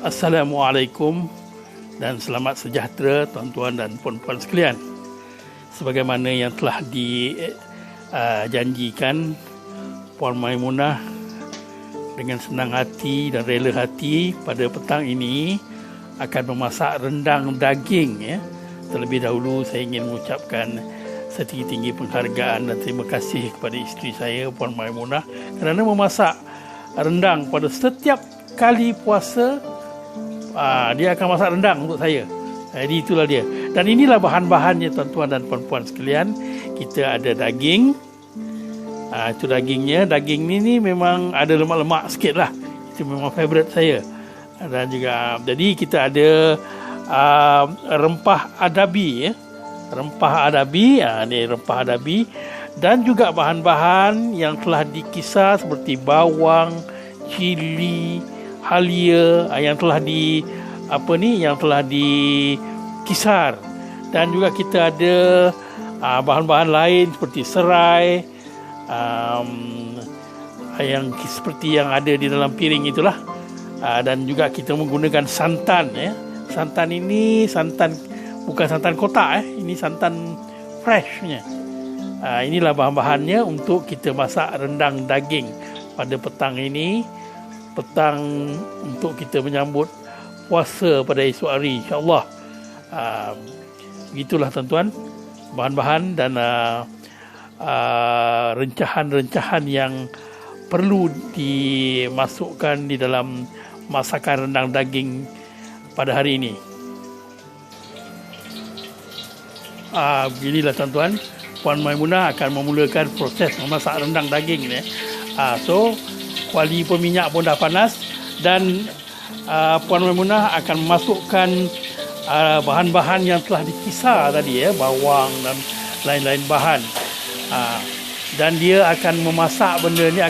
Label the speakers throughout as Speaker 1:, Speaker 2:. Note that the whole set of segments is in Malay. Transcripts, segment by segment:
Speaker 1: Assalamualaikum dan selamat sejahtera tuan-tuan dan puan-puan sekalian. Sebagaimana yang telah dijanjikan, Puan Maimunah dengan senang hati dan rela hati pada petang ini akan memasak rendang daging. Terlebih dahulu saya ingin mengucapkan setinggi-tinggi penghargaan dan terima kasih kepada isteri saya, Puan Maimunah, kerana memasak rendang pada setiap kali puasa. Dia akan masak rendang untuk saya. Jadi itulah dia. Dan inilah bahan-bahannya tuan-tuan dan puan-puan sekalian. Kita ada daging. Itu dagingnya. Daging ni memang ada lemak-lemak sikit lah. Itu memang favourite saya. Dan juga jadi kita ada rempah adabi. Rempah adabi. Ni rempah adabi. Dan juga bahan-bahan yang telah dikisar seperti bawang, cili, halia yang telah dikisar. Dan juga kita ada bahan-bahan lain seperti serai, yang seperti yang ada di dalam piring itulah. Dan juga kita menggunakan santan. Santan ini bukan santan kotak. Ini santan freshnya. Inilah bahan-bahannya untuk kita masak rendang daging pada petang ini. Petang untuk kita menyambut puasa pada esok hari, insyaAllah. Begitulah tuan-tuan, bahan-bahan dan rencahan-rencahan yang perlu dimasukkan di dalam masakan rendang daging pada hari ini. Beginilah tuan-tuan, Puan Maimunah akan memulakan proses memasak rendang daging ni. Kuali peminyak pun dah panas dan Puan Maimunah akan memasukkan bahan-bahan yang telah dikisar tadi, bawang dan lain-lain bahan. Dan dia akan memasak benda ni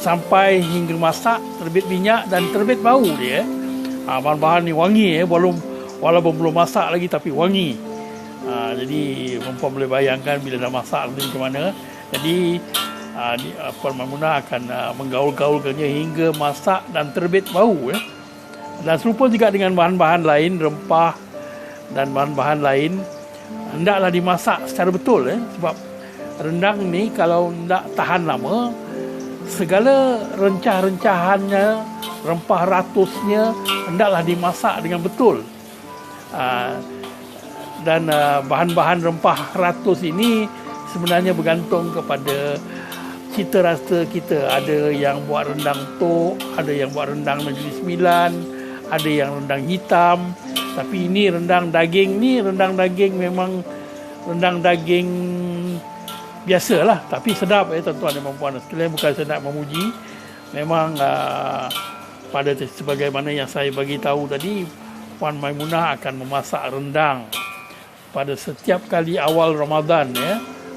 Speaker 1: sampai hingga masak, terbit minyak dan terbit bau dia. Bahan-bahan ni wangi, walaupun belum masak lagi tapi wangi. Jadi puan boleh bayangkan bila dah masak nanti macam mana. Jadi Puan Maimunah akan menggaul-gaulkannya hingga masak dan terbit bau. Dan serupa juga dengan bahan-bahan lain, rempah dan bahan-bahan lain, hendaklah dimasak secara betul. Sebab rendang ni kalau tidak tahan lama, segala rencah-rencahannya, rempah ratusnya hendaklah dimasak dengan betul. Dan bahan-bahan rempah ratus ini sebenarnya bergantung kepada cita rasa kita. Ada yang buat rendang tok, ada yang buat rendang Negeri Sembilan, ada yang rendang hitam. Tapi ini rendang daging memang rendang daging biasalah, tapi sedap tuan-tuan dan puan-puan sekalian. Bukan saya nak memuji, memang pada sebagaimana yang saya bagi tahu tadi, Puan Maimunah akan memasak rendang pada setiap kali awal Ramadan.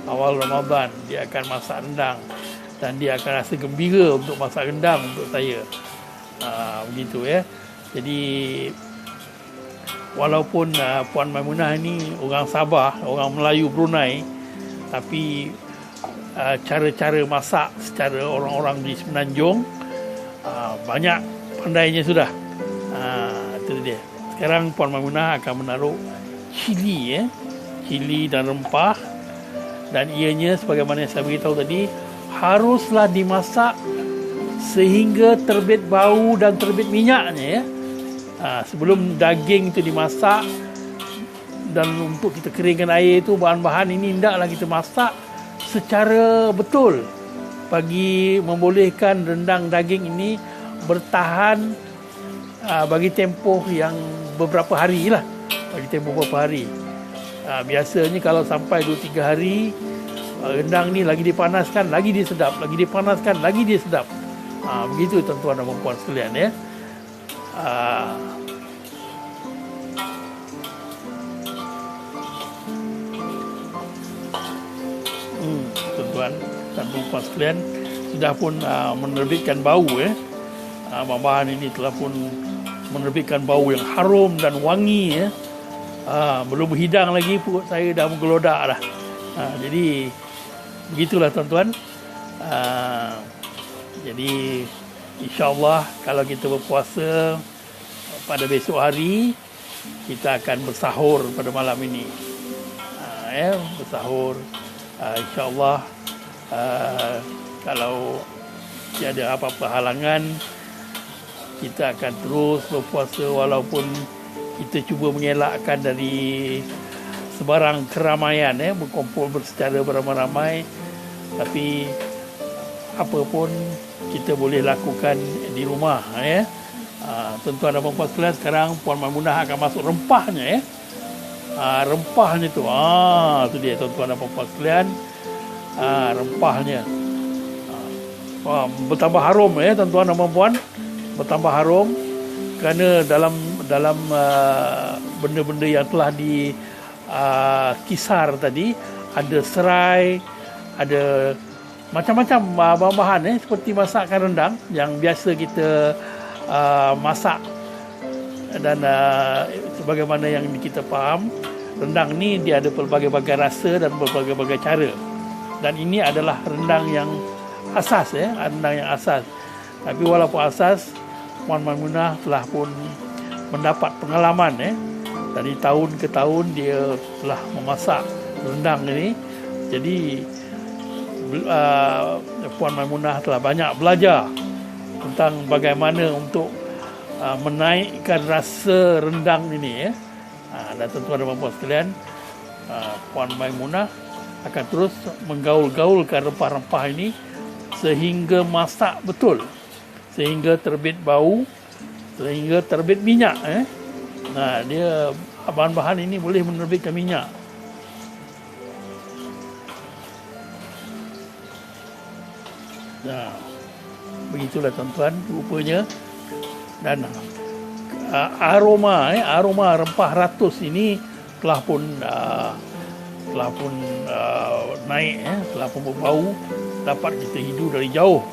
Speaker 1: Awal Ramadan dia akan masak rendang dan dia akan rasa gembira untuk masak rendang untuk saya. Begitu. Jadi walaupun Puan Maimunah ini orang Sabah, orang Melayu Brunei, tapi cara-cara masak secara orang-orang di Semenanjung banyak pandainya sudah. Itu dia. Sekarang Puan Maimunah akan menaruh cili dan rempah, dan ianya sebagaimana yang saya beritahu tadi haruslah dimasak sehingga terbit bau dan terbit minyaknya. Sebelum daging itu dimasak dan untuk kita keringkan air itu, bahan-bahan ini hendaklah kita masak secara betul bagi membolehkan rendang daging ini bertahan bagi tempoh yang beberapa hari lah. Biasanya kalau sampai 2-3 hari, rendang ni lagi dipanaskan, lagi dia sedap, lagi dipanaskan, lagi dia sedap. Begitu tuan-tuan dan puan sekalian. Tuan-tuan dan puan sekalian sudah pun menerbitkan bau. Bahan ini telah pun menerbitkan bau yang harum dan wangi. Belum berhidang lagi, perut saya dah menggelodak dah. Jadi begitulah tuan-tuan. Jadi InsyaAllah kalau kita berpuasa pada besok hari, kita akan bersahur pada malam ini. Bersahur. InsyaAllah kalau tiada apa-apa halangan, kita akan terus berpuasa walaupun kita cuba mengelakkan dari sebarang keramaian, berkumpul secara beramai-ramai, tapi apa pun kita boleh lakukan di rumah. Tuan-tuan dan puan-puan sekalian, sekarang Puan Maimunah akan masuk rempahnya. Rempahnya tu, tu dia tuan-tuan dan puan-puan sekalian. Rempahnya bertambah harum, tuan-tuan dan puan-puan, bertambah harum kerana dalam benda-benda yang telah di kisar tadi ada serai, ada macam-macam bahan-bahan seperti masakan rendang yang biasa kita masak. Dan sebagaimana yang kita faham, rendang ni dia ada pelbagai-bagai rasa dan pelbagai-bagai cara. Dan ini adalah rendang yang asas, rendang yang asas. Tapi walaupun asas, Puan Maimunah telah pun mendapat pengalaman, dari tahun ke tahun dia telah memasak rendang ini. Jadi Puan Maimunah telah banyak belajar tentang bagaimana untuk menaikkan rasa rendang ini. Dan tuan-tuan dan puan sekalian, Puan Maimunah akan terus menggaul-gaulkan rempah-rempah ini sehingga masak betul, sehingga terbit bau, sehingga terbit minyak. Dia bahan-bahan ini boleh menerbitkan minyak. Begitulah tuan-tuan rupanya. Dan aroma rempah ratus ini telah pun naik, telah pun berbau, dapat kita hidu dari jauh.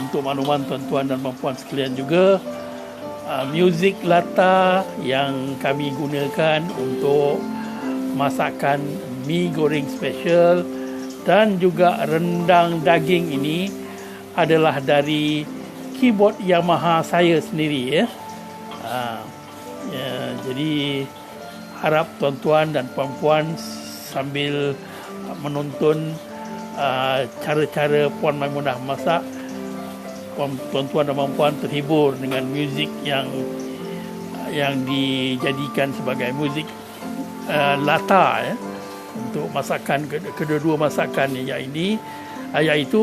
Speaker 1: Untuk makluman tuan-tuan dan puan sekalian juga, muzik latar yang kami gunakan untuk masakan mi goreng special dan juga rendang daging ini adalah dari keyboard Yamaha saya sendiri. Jadi harap tuan-tuan dan puan-puan sambil menonton cara-cara Puan Maimunah masak, tuan-tuan dan puan-puan terhibur dengan muzik yang dijadikan sebagai muzik latar untuk masakan kedua-dua masakan iaitu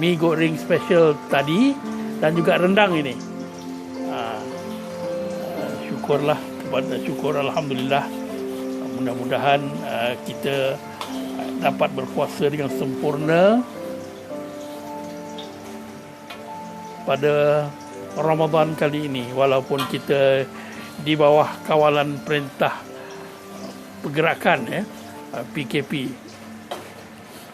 Speaker 1: mi goreng special tadi dan juga rendang ini. Syukur alhamdulillah. Mudah-mudahan kita dapat berpuasa dengan sempurna pada Ramadan kali ini, walaupun kita di bawah kawalan perintah pergerakan PKP.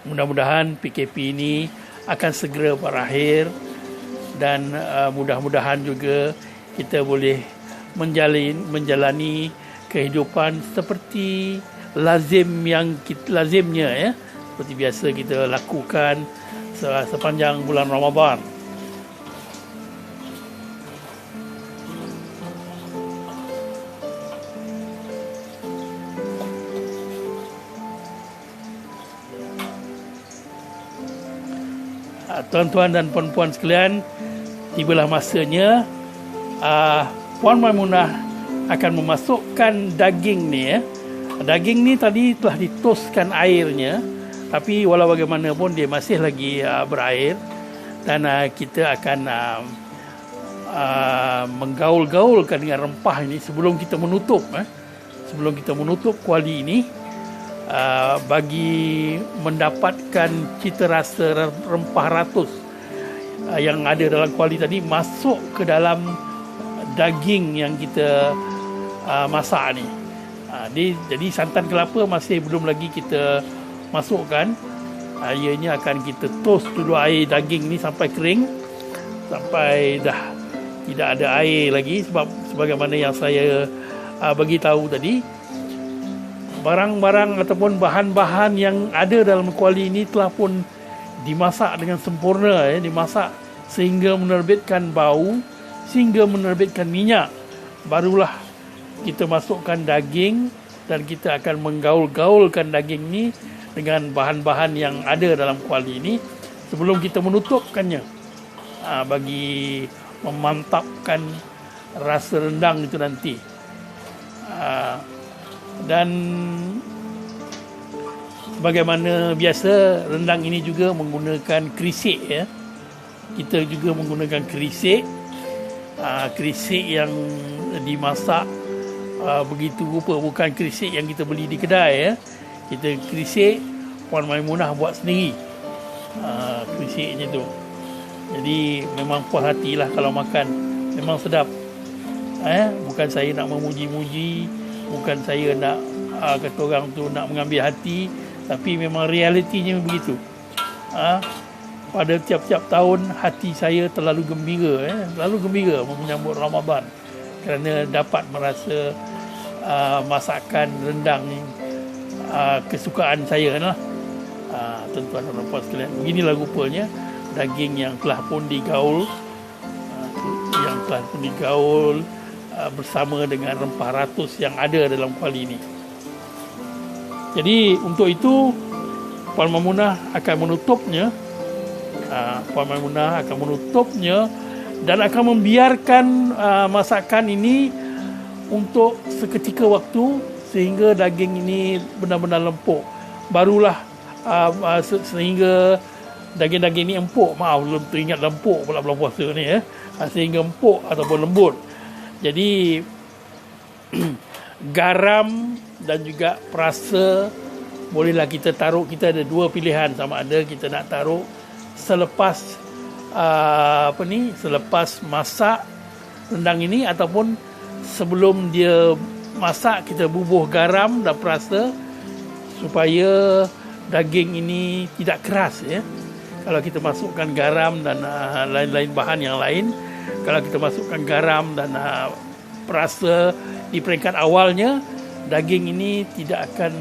Speaker 1: Mudah-mudahan PKP ini akan segera berakhir dan mudah-mudahan juga kita boleh menjalani kehidupan seperti lazimnya, seperti biasa kita lakukan sepanjang bulan Ramadan. Tuan-tuan dan puan-puan sekalian, tibalah masanya Puan Maimunah akan memasukkan daging ni. Daging ni tadi telah ditoskan airnya, tapi walau bagaimanapun dia masih lagi berair, dan kita akan menggaul-gaulkan dengan rempah ini sebelum kita menutup kuali ini, bagi mendapatkan cita rasa rempah ratus yang ada dalam kuali tadi masuk ke dalam daging yang kita masak ni. Jadi santan kelapa masih belum lagi kita masukkan. Ianya akan kita toast dulu air daging ni sampai kering, sampai dah tidak ada air lagi, sebagaimana yang saya bagi tahu tadi. Barang-barang ataupun bahan-bahan yang ada dalam kuali ini telah pun dimasak dengan sempurna, dimasak sehingga menerbitkan bau, sehingga menerbitkan minyak. Barulah kita masukkan daging dan kita akan menggaul-gaulkan daging ni dengan bahan-bahan yang ada dalam kuali ini sebelum kita menutupkannya, bagi memantapkan rasa rendang itu nanti. Dan bagaimana biasa, rendang ini juga menggunakan kerisik, ya. Kita juga menggunakan kerisik, kerisik yang dimasak begitu rupa, bukan kerisik yang kita beli di kedai, ya. Kita kerisik Puan Maimunah buat sendiri, kerisiknya tu. Jadi memang puas hatilah kalau makan, memang sedap. Bukan saya nak memuji-muji, bukan saya nak kata orang tu nak mengambil hati, tapi memang realitinya begitu. Pada tiap-tiap tahun hati saya terlalu gembira, menyambut Ramadan kerana dapat merasa masakan rendang kesukaan saya lah. Tuan-tuan dan puan sekalian, beginilah rupanya daging yang telah pun digaul, bersama dengan rempah ratus yang ada dalam kuali ini. Jadi untuk itu Puan Maimunah akan menutupnya. Dan akan membiarkan masakan ini untuk seketika waktu sehingga daging ini benar-benar lempuk. Barulah sehingga daging-daging ini empuk. Maaf, belum teringat lempuk pula bulan puasa ni, sehingga empuk ataupun lembut. Jadi garam dan juga perasa bolehlah kita taruh. Kita ada dua pilihan, sama ada kita nak taruh selepas selepas masak rendang ini ataupun sebelum dia masak kita bubuh garam dan perasa supaya daging ini tidak keras, ya. Kalau kita masukkan garam dan lain-lain bahan yang lain, kalau kita masukkan garam dan perasa di peringkat awalnya, daging ini tidak akan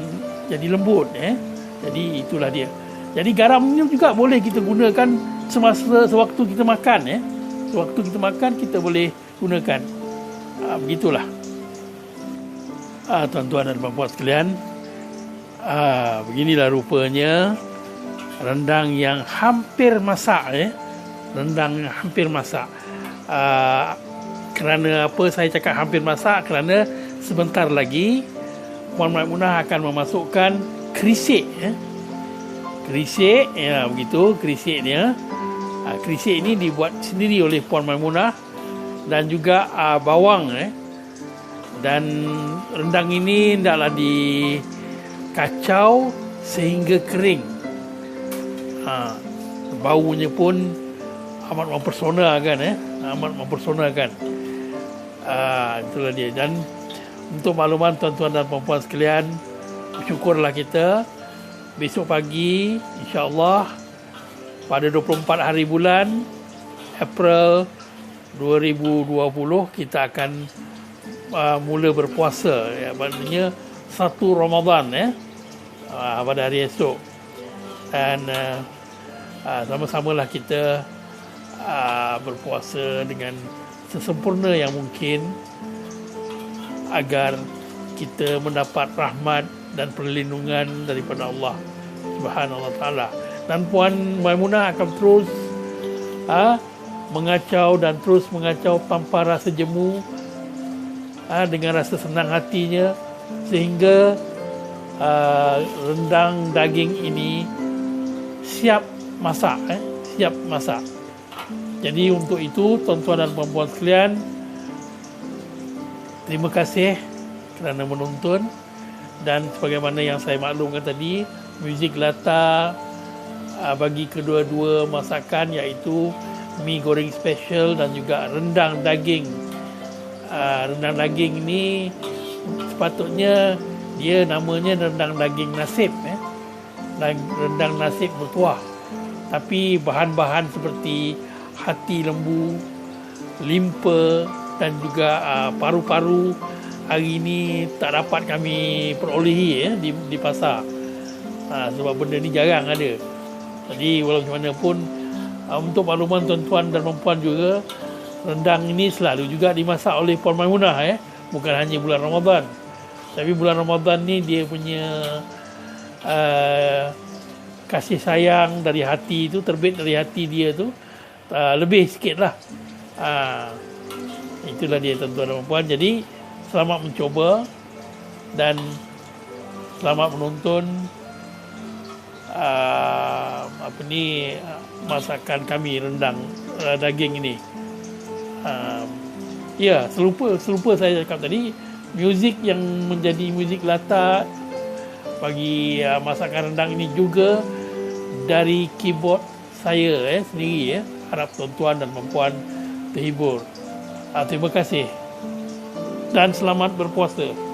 Speaker 1: jadi lembut, ya. Jadi itulah dia. Jadi garam ini juga boleh kita gunakan sewaktu kita makan, ya. Sewaktu kita makan kita boleh gunakan. Begitulah. Tuan-tuan dan puan-puan sekalian, beginilah rupanya rendang yang hampir masak, ya. Rendang yang hampir masak. Kerana apa saya cakap hampir masak? Kerana sebentar lagi Puan Maimunah akan memasukkan kerisik, ya. Kerisik, ya, begitu kerisiknya. Kerisik ini dibuat sendiri oleh Puan Maimunah dan juga bawang, dan rendang ini hendaklah dikacau sehingga kering. Baunya pun amat mempersonakan, itulah dia. Dan untuk makluman tuan-tuan dan puan-puan sekalian, bersyukurlah kita besok pagi insya-Allah pada 24 hari bulan April 2020 kita akan mula berpuasa, ya, maknanya 1 Ramadan, pada hari esok. Dan sama-samalah kita berpuasa dengan sesempurna yang mungkin agar kita mendapat rahmat dan perlindungan daripada Allah Subhanahu Wa Taala. Dan Puan Maimunah akan terus mengacau dan terus mengacau tanpa rasa jemu, dengan rasa senang hatinya, sehingga rendang daging ini siap masak. Jadi untuk itu tuan-tuan dan puan-puan sekalian, terima kasih kerana menonton. Dan sebagaimana yang saya maklumkan tadi, muzik latar bagi kedua-dua masakan, iaitu mi goreng special dan juga rendang daging. Rendang daging ini sepatutnya dia namanya rendang daging nasib, rendang nasib berkuah. Tapi bahan-bahan seperti hati lembu, limpa dan juga paru-paru hari ini tak dapat kami perolehi, di pasar. Sebab benda ni jarang ada. Jadi walau mana pun, untuk makluman tuan-tuan dan puan juga, rendang ini selalu juga dimasak oleh Puan Maimunah, bukan hanya bulan Ramadan. Tapi bulan Ramadan ni dia punya kasih sayang dari hati itu, terbit dari hati dia tu, lebih sikit lah. Itulah dia tuan-tuan dan puan. Jadi selamat mencoba dan selamat menonton masakan kami rendang daging ini. Ya, selupa saya cakap tadi, muzik yang menjadi muzik latar bagi masakan rendang ini juga dari keyboard saya sendiri. Harap tuan-tuan dan puan terhibur. Terima kasih dan selamat berpuasa.